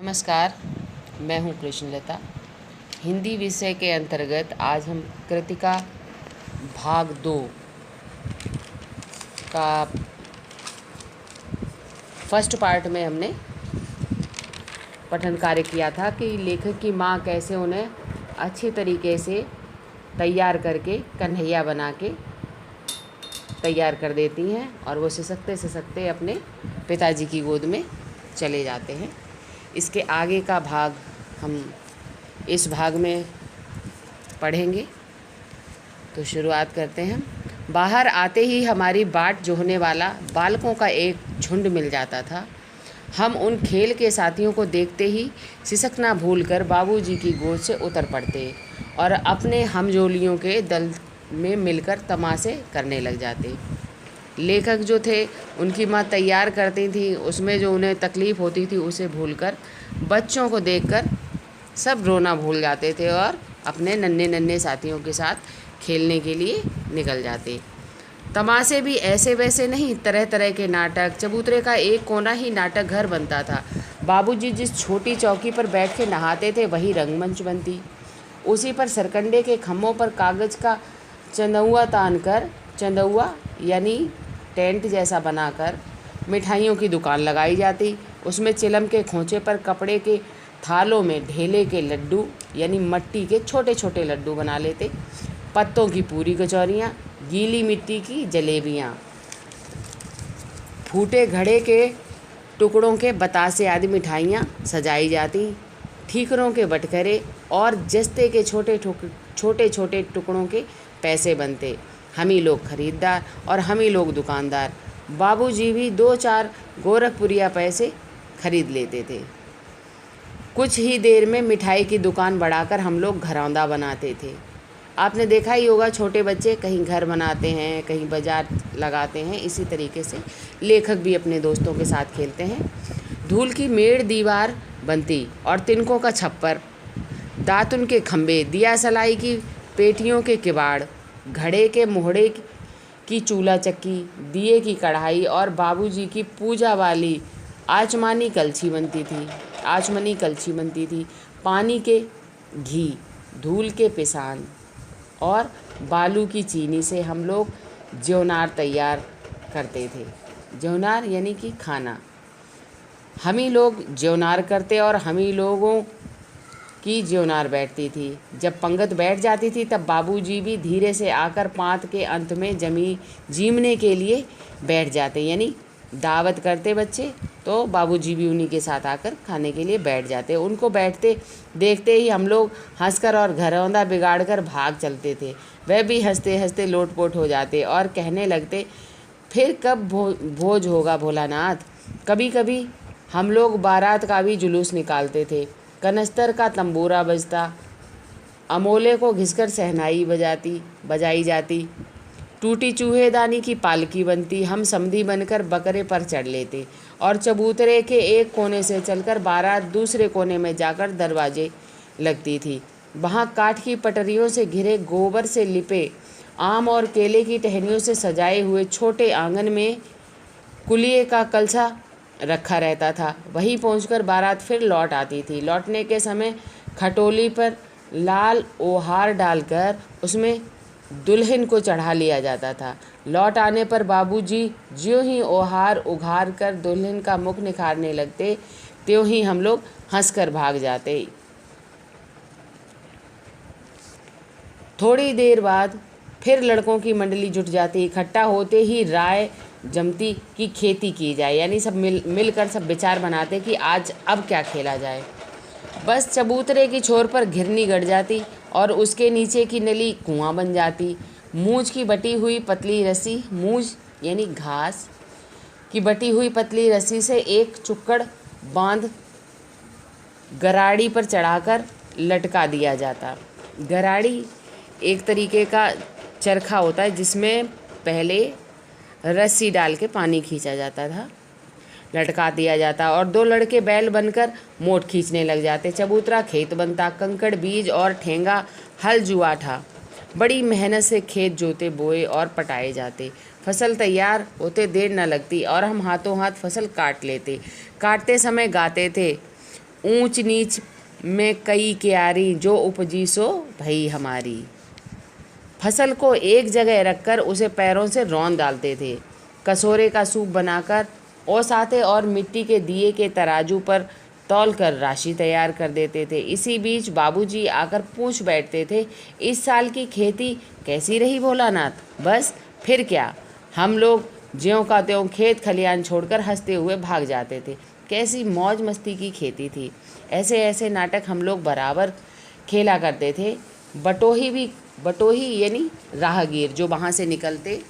नमस्कार, मैं हूँ कृष्णलता। हिंदी विषय के अंतर्गत आज हम कृतिका भाग 2 का फर्स्ट पार्ट में हमने पठन कार्य किया था कि लेखक की माँ कैसे उन्हें अच्छी तरीके से तैयार करके कन्हैया बना के तैयार कर देती हैं और वो सिसकते अपने पिताजी की गोद में चले जाते हैं। इसके आगे का भाग हम इस भाग में पढ़ेंगे। तो शुरुआत करते हैं। बाहर आते ही हमारी बाट जोहने वाला बालकों का एक झुंड मिल जाता था। हम उन खेल के साथियों को देखते ही सिसकना भूलकर बाबूजी की गोद से उतर पड़ते और अपने हमजोलियों के दल में मिलकर तमाशे करने लग जाते। लेखक जो थे उनकी माँ तैयार करती थी, उसमें जो उन्हें तकलीफ़ होती थी उसे भूलकर बच्चों को देखकर सब रोना भूल जाते थे और अपने नन्हे नन्हे साथियों के साथ खेलने के लिए निकल जाते। तमाशे भी ऐसे वैसे नहीं, तरह तरह के नाटक। चबूतरे का एक कोना ही नाटक घर बनता था। बाबूजी जिस छोटी चौकी पर बैठ के नहाते थे वही रंगमंच बनती। उसी पर सरकंडे के खम्भों पर कागज़ का चंदौआ तान कर, चंदौआ यानी टेंट जैसा बनाकर मिठाइयों की दुकान लगाई जाती। उसमें चिलम के खोंचे पर कपड़े के थालों में ढेले के लड्डू यानी मट्टी के छोटे छोटे लड्डू बना लेते। पत्तों की पूरी कचौरियाँ, गीली मिट्टी की जलेबियाँ, फूटे घड़े के टुकड़ों के बतासे आदि मिठाइयाँ सजाई जाती। ठीकरों के बटखरे और जस्ते के छोटे छोटे टुकड़ों के पैसे बनते। हम ही लोग खरीददार और हम ही लोग दुकानदार। बाबूजी भी 2-4 गोरखपुरिया पैसे खरीद लेते थे। कुछ ही देर में मिठाई की दुकान बढ़ाकर हम लोग घरौंदा बनाते थे। आपने देखा ही होगा, छोटे बच्चे कहीं घर बनाते हैं, कहीं बाजार लगाते हैं। इसी तरीके से लेखक भी अपने दोस्तों के साथ खेलते हैं। धूल की मेड़ दीवार बनती और तिनकों का छप्पर, दातुन के खंभे, दिया सलाई की पेटियों के किवाड़, घड़े के मोहड़े की चूल्हा चक्की, दिए की कढ़ाई और बाबूजी की पूजा वाली आचमनी कलछी बनती थी। पानी के घी, धूल के पिसान और बालू की चीनी से हम लोग ज्योनार तैयार करते थे। ज्योनार यानी कि खाना। हम ही लोग ज्योनार करते और हम ही लोगों की ज्योनार बैठती थी। जब पंगत बैठ जाती थी तब बाबूजी भी धीरे से आकर पाँत के अंत में जीमने के लिए बैठ जाते, यानी दावत करते बच्चे, तो बाबूजी भी उन्हीं के साथ आकर खाने के लिए बैठ जाते। उनको बैठते देखते ही हम लोग हंसकर और घरौंदा बिगाड़कर भाग चलते थे। वह भी हंसते हंसते लोटपोट हो जाते और कहने लगते, फिर कब भोज होगा भोलानाथ। कभी कभी हम लोग बारात का भी जुलूस निकालते थे। कनस्तर का तंबूरा बजता, अमोले को घिसकर सहनाई बजाई जाती, टूटी चूहेदानी की पालकी बनती। हम समधी बनकर बकरे पर चढ़ लेते और चबूतरे के एक कोने से चलकर बारात दूसरे कोने में जाकर दरवाजे लगती थी। वहाँ काठ की पटरियों से घिरे, गोबर से लिपे, आम और केले की टहनियों से सजाए हुए छोटे आंगन में कुलिये का कलसा रखा रहता था। वहीं पहुंचकर बारात फिर लौट आती थी। लौटने के समय खटोली पर लाल ओहार डालकर उसमें दुल्हन को चढ़ा लिया जाता था। लौट आने पर बाबूजी ज्यों ही ओहार उघार कर दुल्हन का मुख निखारने लगते, त्यों ही हम लोग हंसकर भाग जाते। थोड़ी देर बाद फिर लड़कों की मंडली जुट जाती। इकट्ठा होते ही राय जमती कि खेती की जाए, यानी सब मिलकर सब विचार बनाते कि आज अब क्या खेला जाए। बस चबूतरे की छोर पर घिरनी गड़ जाती और उसके नीचे की नली कुआं बन जाती। मूंज की बटी हुई पतली रस्सी, मूंज यानी घास की बटी हुई पतली रस्सी से एक चुक्कड़ बांध गराड़ी पर चढ़ाकर लटका दिया जाता। गराड़ी एक तरीके का चरखा होता है जिसमें पहले रस्सी डाल के पानी खींचा जाता था, लटका दिया जाता और 2 लड़के बैल बनकर मोट खींचने लग जाते। चबूतरा खेत बनता, कंकड़ बीज और ठेंगा हल जुआ था। बड़ी मेहनत से खेत जोते, बोए और पटाए जाते। फसल तैयार होते देर न लगती और हम हाथों हाथ फसल काट लेते। काटते समय गाते थे, ऊंच नीच में कई क्यारी, जो उपजी सो भई हमारी। फसल को एक जगह रखकर उसे पैरों से रौंद डालते थे, कसोरे का सूप बनाकर औसाते और मिट्टी के दिए के तराजू पर तौल कर राशि तैयार कर देते थे। इसी बीच बाबूजी आकर पूछ बैठते थे, इस साल की खेती कैसी रही भोलानाथ? बस फिर क्या, हम लोग ज्यों का त्यों खेत खलियान छोड़कर हंसते हुए भाग जाते थे। कैसी मौज मस्ती की खेती थी। ऐसे ऐसे नाटक हम लोग बराबर खेला करते थे। बटोही यानी राहगीर जो वहाँ से निकलते,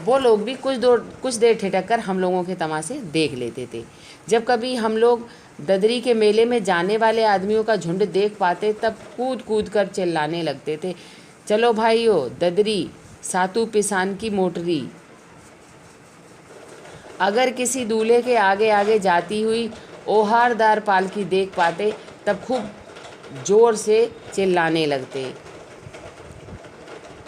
वो लोग भी कुछ देर ठिठक कर हम लोगों के तमाशे देख लेते थे। जब कभी हम लोग ददरी के मेले में जाने वाले आदमियों का झुंड देख पाते, तब कूद कूद कर चिल्लाने लगते थे, चलो भाइयों ददरी, सातू पिसान की मोटरी। अगर किसी दूल्हे के आगे आगे जाती हुई ओहारदार पालकी देख पाते, तब खूब जोर से चिल्लाने लगते,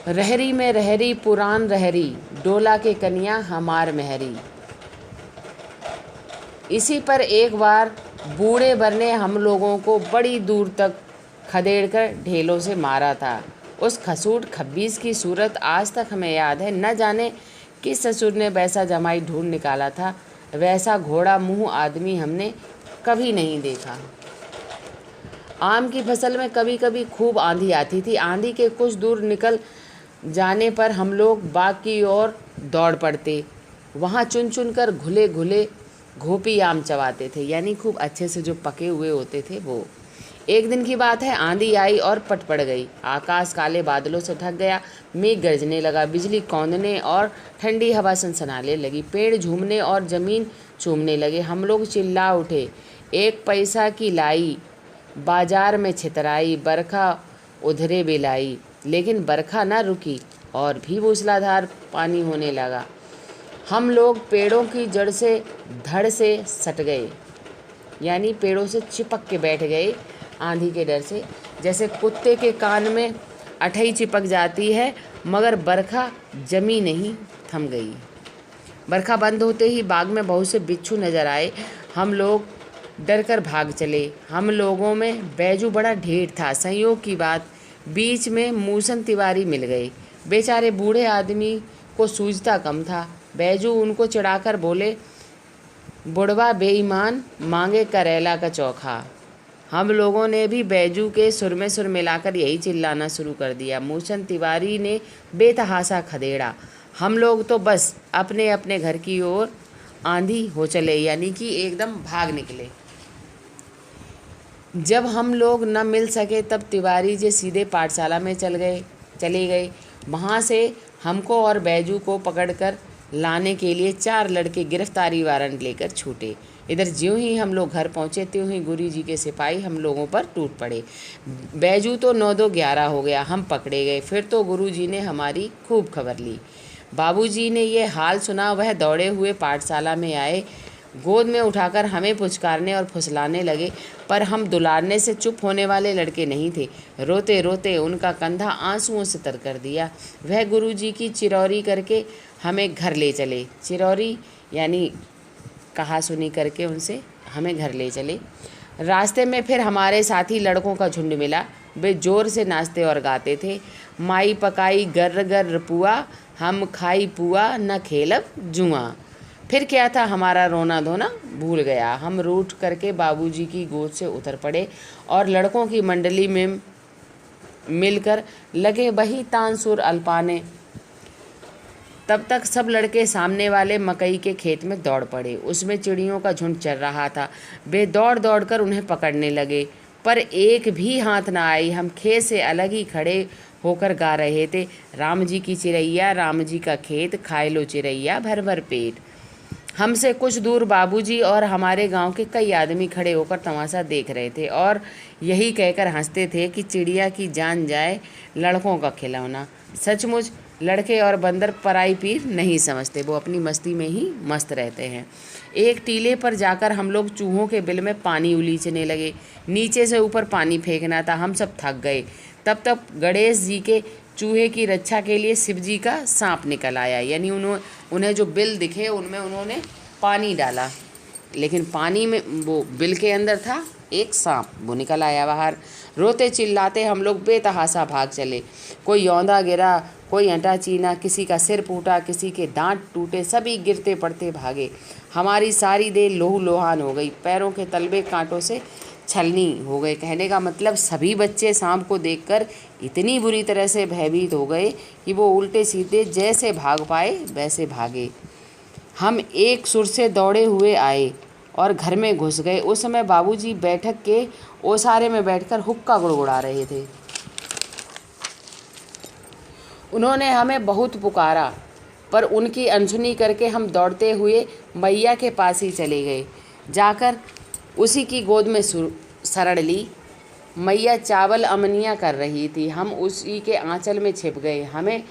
रहरी में रहरी पुरान रहरी, डोला के कन्या हमार महरी। इसी पर एक बार बूढ़े बर ने हम लोगों को बड़ी दूर तक खदेड़कर ढेलों से मारा था। उस खसूट खब्बीस की सूरत आज तक हमें याद है। न जाने किस ससुर ने वैसा जमाई ढूंढ निकाला था। वैसा घोड़ा मुंह आदमी हमने कभी नहीं देखा। आम की फसल में कभी कभी खूब आंधी आती थी। आंधी के कुछ दूर निकल जाने पर हम लोग बाग की ओर दौड़ पड़ते। वहाँ चुन चुन कर घुले घुले घोपी आम चबाते थे, यानी खूब अच्छे से जो पके हुए होते थे वो। एक दिन की बात है, आंधी आई और पट पड़ गई। आकाश काले बादलों से ढक गया। मेघ गरजने लगा, बिजली कौंधने और ठंडी हवा सनसनाने लगी। पेड़ झूमने और जमीन चूमने लगे। हम लोग चिल्ला उठे, एक पैसा की लाई, बाजार में छितराई, बरखा उधरे बिलाई। लेकिन बरखा न रुकी और भी मूसलाधार पानी होने लगा। हम लोग पेड़ों की जड़ से धड़ से सट गए, यानी पेड़ों से चिपक के बैठ गए आंधी के डर से। जैसे कुत्ते के कान में अठई चिपक जाती है, मगर बरखा जमी नहीं, थम गई। बरखा बंद होते ही बाग में बहुत से बिच्छू नजर आए। हम लोग डर कर भाग चले। हम लोगों में बैजू बड़ा ढेर था। संयोग की बात, बीच में मूसन तिवारी मिल गए। बेचारे बूढ़े आदमी को सूझता कम था। बैजू उनको चिढ़ाकर बोले, बुढ़वा बेईमान, मांगे करेला का चोखा। हम लोगों ने भी बैजू के सुर में सुर मिलाकर यही चिल्लाना शुरू कर दिया। मूसन तिवारी ने बेतहासा खदेड़ा। हम लोग तो बस अपने अपने घर की ओर आंधी हो चले, यानी कि एकदम भाग निकले। जब हम लोग न मिल सके, तब तिवारी जी सीधे पाठशाला में चले गए। वहाँ से हमको और बैजू को पकड़कर लाने के लिए 4 लड़के गिरफ्तारी वारंट लेकर छूटे। इधर ज्यों ही हम लोग घर पहुँचे, त्यों ही गुरु जी के सिपाही हम लोगों पर टूट पड़े। बैजू तो 9-2-11 हो गया, हम पकड़े गए। फिर तो गुरु जी ने हमारी खूब खबर ली। बाबूजी ने ये हाल सुना, वह दौड़े हुए पाठशाला में आए। गोद में उठाकर हमें पुचकारने और फुसलाने लगे, पर हम दुलारने से चुप होने वाले लड़के नहीं थे। रोते रोते उनका कंधा आंसुओं से तर कर दिया। वह गुरुजी की चिरौरी करके हमें घर ले चले। चिरौरी यानी कहा सुनी करके उनसे हमें घर ले चले। रास्ते में फिर हमारे साथी लड़कों का झुंड मिला। वे जोर से नाचते और गाते थे, माई पकाई गर्र गर्र पुआ, हम खाई पुआ, न खेलब जुआ। फिर क्या था, हमारा रोना धोना भूल गया। हम रूठ करके बाबूजी की गोद से उतर पड़े और लड़कों की मंडली में मिलकर लगे वही तानसुर अल्पाने। तब तक सब लड़के सामने वाले मकई के खेत में दौड़ पड़े। उसमें चिड़ियों का झुंड चल रहा था। वे दौड़ दौड़ कर उन्हें पकड़ने लगे, पर एक भी हाथ न आई। हम खेत से अलग ही खड़े होकर गा रहे थे, राम जी की चिड़ैया, राम जी का खेत, खाए लो चिड़ैया भर भर पेट। हमसे कुछ दूर बाबूजी और हमारे गांव के कई आदमी खड़े होकर तमाशा देख रहे थे और यही कहकर हंसते थे कि चिड़िया की जान जाए लड़कों का खिलौना। सचमुच लड़के और बंदर पराई पीर नहीं समझते, वो अपनी मस्ती में ही मस्त रहते हैं। एक टीले पर जाकर हम लोग चूहों के बिल में पानी उलीचने लगे। नीचे से ऊपर पानी फेंकना था। हम सब थक गए। तब तक गणेश जी के चूहे की रक्षा के लिए शिव जी का सांप निकल आया, यानी उन्हें जो बिल दिखे उनमें उन्होंने पानी डाला, लेकिन पानी में वो बिल के अंदर था एक सांप। वो निकल आया बाहर। रोते चिल्लाते हम लोग बेतहाशा भाग चले। कोई यौंदा गिरा, कोई अंटा चीना, किसी का सिर फूटा, किसी के दांत टूटे, सभी गिरते पड़ते भागे। हमारी सारी देह लोहू लोहान हो गई, पैरों के तलवे कांटों से छलनी हो गए। कहने का मतलब सभी बच्चे सांप को देखकर इतनी बुरी तरह से भयभीत हो गए कि वो उल्टे सीधे जैसे भाग पाए वैसे भागे। हम एक सुर से दौड़े हुए आए और घर में घुस गए। उस समय बाबूजी बैठक के ओसारे में बैठकर हुक्का गुड़गुड़ा रहे थे। उन्होंने हमें बहुत पुकारा, पर उनकी अनसुनी करके हम दौड़ते हुए मैया के पास ही चले गए। जाकर उसी की गोद में शरण ली। मैया चावल अमनिया कर रही थी। हम उसी के आंचल में छिप गए। हमें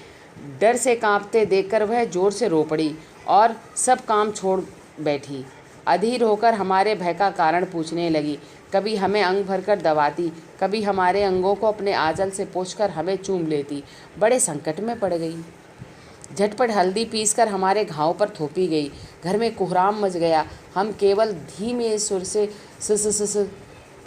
डर से कांपते देखकर वह जोर से रो पड़ी और सब काम छोड़ बैठी। अधीर होकर हमारे भय का कारण पूछने लगी। कभी हमें अंग भरकर दबाती, कभी हमारे अंगों को अपने आंचल से पोंछकर हमें चूम लेती। बड़े संकट में पड़ गई। झटपट हल्दी पीसकर हमारे घाव पर थोपी गई। घर में कोहराम मच गया। हम केवल धीमे सुर से स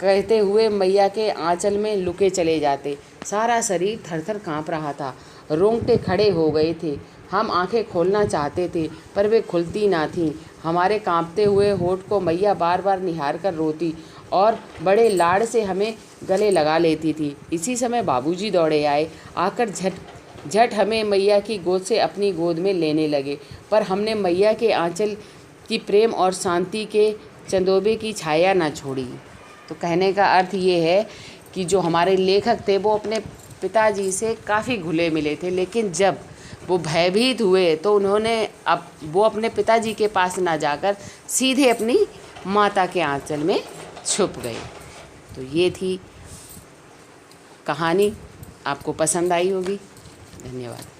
कहते हुए मैया के आंचल में लुके चले जाते। सारा शरीर थरथर कांप रहा था, रोंगटे खड़े हो गए थे। हम आंखें खोलना चाहते थे, पर वे खुलती ना थीं। हमारे कांपते हुए होठ को मैया बार बार निहार कर रोती और बड़े लाड़ से हमें गले लगा लेती थी। इसी समय बाबूजी दौड़े आए। आकर झट हमें मैया की गोद से अपनी गोद में लेने लगे, पर हमने मैया के आंचल की प्रेम और शांति के चंदोबे की छाया न छोड़ी। तो कहने का अर्थ ये है कि जो हमारे लेखक थे वो अपने पिताजी से काफ़ी घुले मिले थे, लेकिन जब वो भयभीत हुए तो उन्होंने वो अपने पिताजी के पास ना जाकर सीधे अपनी माता के आंचल में छुप गए। तो ये थी कहानी। आपको पसंद आई होगी। धन्यवाद।